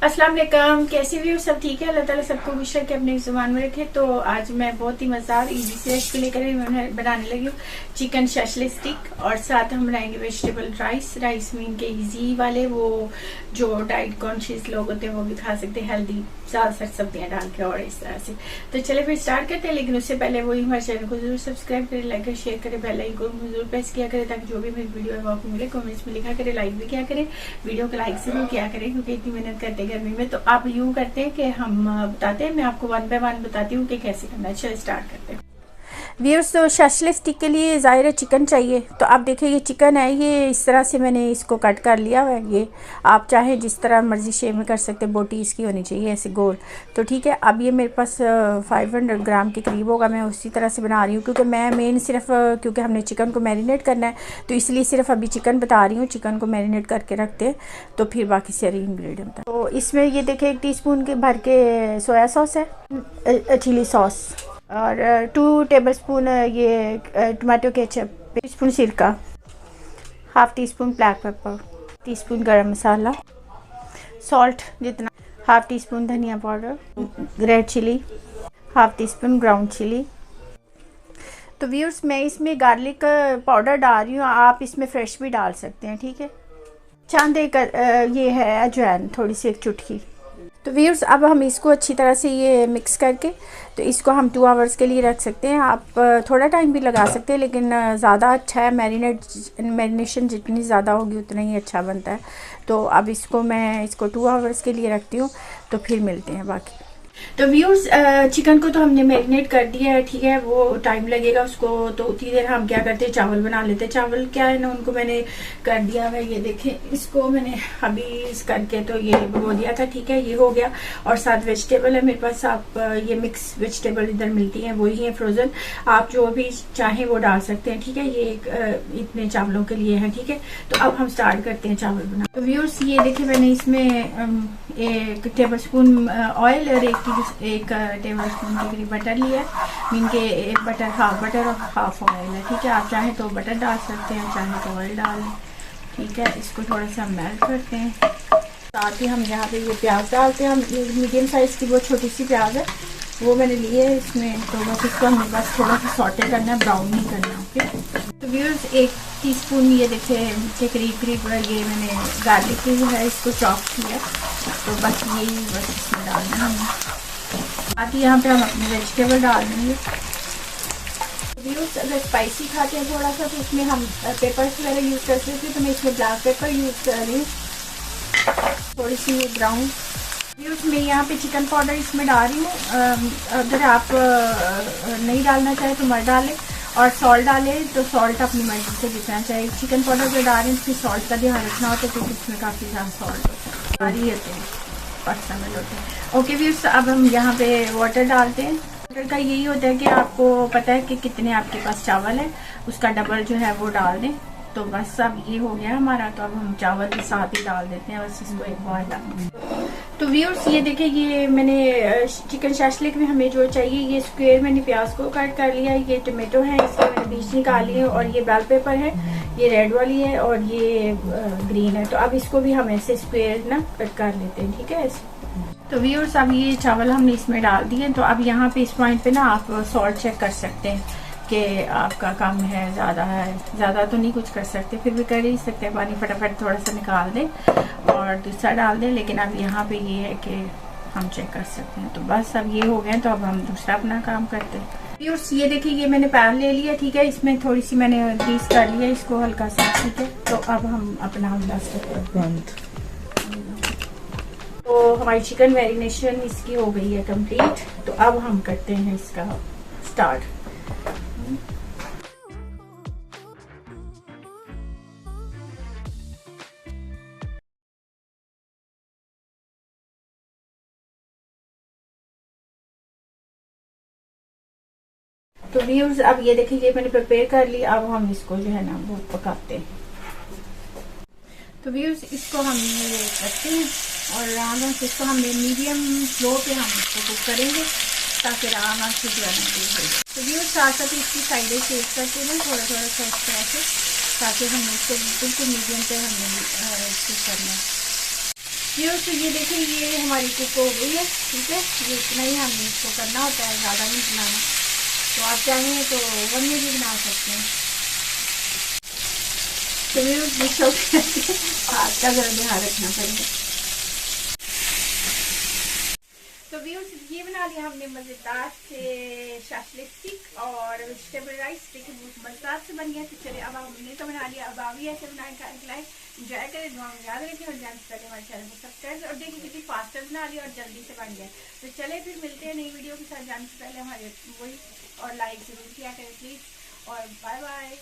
अस्सलाम वालेकुम। कैसे भी हो? सब ठीक है? अल्लाह ताला सबको खुश रखे, अपने जुबान में रखे। तो आज मैं बहुत ही मजेदार इजी से रेसिपी लेकर बनाने लगी हूँ चिकन शशले स्टिक, और साथ हम बनाएंगे वेजिटेबल राइस मीन के इजी वाले, वो जो डाइट कॉन्शियस लोग होते हैं वो भी खा सकते हैं, हेल्दी ज़्यादातर सब्जियां डाल के और इस तरह से। तो चले फिर स्टार्ट करते हैं, लेकिन उससे पहले वही हमारे चैनल को जरूर सब्सक्राइब करें, लाइक करें, शेयर करें, बेल आइकन को जरूर प्रेस किया करें ताकि जो भी मेरी वीडियो है वो आपको मिले। कमेंट्स में लिखा करें, लाइक भी किया करें, वीडियो को लाइक से भी किया करें क्योंकि इतनी मेहनत करते हैं गर्मी में। तो आप यूं करते हैं कि हम बताते हैं, मैं आपको 1 बाय 1 बताती हूँ कि कैसे करना है। चलो स्टार्ट करते हैं। व्यूअर्स, तो शशले स्टिक के लिए ज़ाहिर है चिकन चाहिए। तो आप देखिए ये चिकन है, ये इस तरह से मैंने इसको कट कर लिया है। ये आप चाहे जिस तरह मर्जी शेप में कर सकते हैं, बोटी इसकी होनी चाहिए ऐसे गोल। तो ठीक है, अब ये मेरे पास 500 ग्राम के करीब होगा। मैं उसी तरह से बना रही हूँ क्योंकि मैं मेन सिर्फ क्योंकि हमने चिकन को मैरिनेट करना है, तो इसलिए सिर्फ अभी चिकन बता रही हूँ। चिकन को मैरिनेट करके रखते हैं तो फिर बाकी सारे इंग्रेडिएंट। तो इसमें ये देखिए 1 टीस्पून के भर के सोया सॉस है, चिली सॉस, और 2 टेबलस्पून ये टमाटो केचप, टीस्पून सिरका, half teaspoon black pepper, teaspoon गरम मसाला, सॉल्ट जितना, हाफ टी स्पून धनिया powder, red chilli, half teaspoon ground chilli. तो व्यूअर्स, मैं इसमें गार्लिक पाउडर डाल रही हूँ, आप इसमें फ्रेश भी डाल सकते हैं। ठीक है, चांद एक ये है अजवाइन, थोड़ी सी 1 चुटकी। तो व्यूअर्स, अब हम इसको अच्छी तरह से ये मिक्स करके तो इसको हम 2 आवर्स के लिए रख सकते हैं। आप थोड़ा टाइम भी लगा सकते हैं, लेकिन ज़्यादा अच्छा है, मैरिनेशन जितनी ज़्यादा होगी उतना ही अच्छा बनता है। तो अब मैं इसको 2 आवर्स के लिए रखती हूँ, तो फिर मिलते हैं बाकी। तो व्यूअर्स, चिकन को तो हमने मैरिनेट कर दिया है, ठीक है, वो टाइम लगेगा उसको। तो उतनी देर हम क्या करते हैं, चावल बना लेते हैं। चावल क्या है ना, उनको मैंने कर दिया है, ये देखें, इसको मैंने अभी इस करके तो ये भिगो दिया था। ठीक है, ये हो गया। और साथ वेजिटेबल है मेरे पास, आप ये मिक्स वेजिटेबल इधर मिलती हैं, वही है फ्रोजन, आप जो भी चाहें वो डाल सकते हैं। ठीक है, ये इतने चावलों के लिए है। ठीक है, तो अब हम स्टार्ट करते हैं चावल बना। तो व्यूअर्स, ये देखिए मैंने इसमें 1 टेबलस्पून ऑयल और 1 टेबलस्पून के करीब बटर लिया है। मीन के 1 बटर, हाफ बटर और हाफ ऑयल है। ठीक है, आप चाहें तो बटर डाल सकते हैं, चाहें तो ऑयल डाल लें। ठीक है, इसको थोड़ा सा मेल्ट करते हैं। साथ ही हम यहाँ पे ये प्याज डालते हैं। हम मीडियम साइज़ की बहुत छोटी सी प्याज है, वो मैंने ली है इसमें। तो बस इसको हमें बस थोड़ा सा सॉटे करना है, ब्राउन नहीं करना। ओके, तो व्यूअर्स, 1 टीस्पून ये देखिए के करीब ये मैंने गार्लिक की है, इसको चॉप किया। तो बस इसमें डालना है। आती यहाँ पे हम अपने वेजिटेबल डाल देंगे। व्यूअर्स, अगर स्पाइसी खाते हैं थोड़ा सा तो इसमें हम पेपर्स वगैरह यूज़ कर सकते हैं। तो मैं इसमें ब्लैक पेपर यूज़ कर रही हूँ, थोड़ी सी ब्राउन। व्यूअर्स, मैं यहाँ पे चिकन पाउडर इसमें डाल रही हूँ। अगर आप नहीं डालना चाहें तो मत डालें, और सॉल्ट डालें तो सॉल्ट अपनी मर्जी से जितना चाहिए। चिकन पाउडर जो डाल रहे हैं उसमें सॉल्ट का ध्यान रखना होता है क्योंकि इसमें काफ़ी ज़्यादा सॉल्ट होता है, सारी होते हैं, पर्सनल होते हैं। ओके व्यूअर्स, अब हम यहाँ पे वाटर डालते हैं। वाटर का यही होता है कि आपको पता है कि कितने आपके पास चावल है, उसका डबल जो है वो डाल दें। तो बस अब ये हो गया हमारा। तो अब हम चावल के साथ ही डाल देते हैं, बस इसको एक बार डाल। तो व्यूअर्स, ये देखिए, ये मैंने चिकन शशलिक में हमें जो चाहिए, ये स्क्वायर मैंने प्याज को कट कर लिया। ये टमाटो है, इसके मैंने बीज निकाली है, और ये बेल पेपर है, ये रेड वाली है, और ये ग्रीन है। तो अब इसको भी हम ऐसे स्क्वायर ना कट कर लेते हैं। ठीक है, ऐसे। तो व्यूअर्स, अब ये चावल हमने इसमें डाल दिए। तो अब यहाँ पे इस पॉइंट पे ना आप सॉल्ट चेक कर सकते हैं कि आपका कम है, ज़्यादा है। ज़्यादा तो नहीं कुछ कर सकते, फिर भी कर ही सकते हैं। पानी फटाफट थोड़ा सा निकाल दें और दूसरा डाल दें, लेकिन अब यहाँ पे ये है कि हम चेक कर सकते हैं। तो बस अब ये हो गया, तो अब हम दूसरा अपना काम करते हैं। व्यूअर्स, ये देखिए, ये मैंने पैन ले लिया। ठीक है, इसमें थोड़ी सी मैंने ग्रीस कर लिया इसको हल्का सा। ठीक है, तो अब हम अपना हमला करते हैं। तो हमारी चिकन मैरिनेशन इसकी हो गई है कंप्लीट। तो अब हम करते हैं इसका स्टार्ट। तो व्यूअर्स, अब ये देखिए, ये मैंने प्रिपेयर कर ली। अब हम इसको जो है ना वो पकाते हैं। तो व्यूअर्स, इसको हम ये करते हैं और आराम से इसको हम मीडियम स्लो पे हम इसको कुक करेंगे ताकि आराम से जो है ना। तो व्यूअर्स, साथ साथ इसकी साइडें शेक करते हैं थोड़ा थोड़ा सा इस तरह से, ताकि हम इसको बिल्कुल मीडियम पे हमने इसको करना है। तो ये देखिए ये हमारी कुक हो गई है, ठीक है। ये इतना ही हमें इसको करना होता है, ज़्यादा नहीं बनाना। तो आप चाहें तो ओवन में भी बना सकते हैं। तो हाथ का जरा ध्यान रखना पड़ेगा। तो व्यूअर्स ये बना लिया हमने मज़ेदार से शाशलिक स्टिक और वेजिटेबल राइस, लेकिन बहुत मज़ेदार से बन गया। तो चलिए अब हमने तो बना लिया, अब आप भी ऐसे बनाए खिलाएं, एंजॉय करें, दुआ में याद रखें और जान से पहले हमारे चैनल को सब्सक्राइब। और देखिए कितनी फास्टर बना लिया और जल्दी से बन गया। तो चले फिर मिलते हैं नई वीडियो के साथ, जाने से पहले हमारे वही और लाइक जरूर किया करें प्लीज़, और बाय बाय।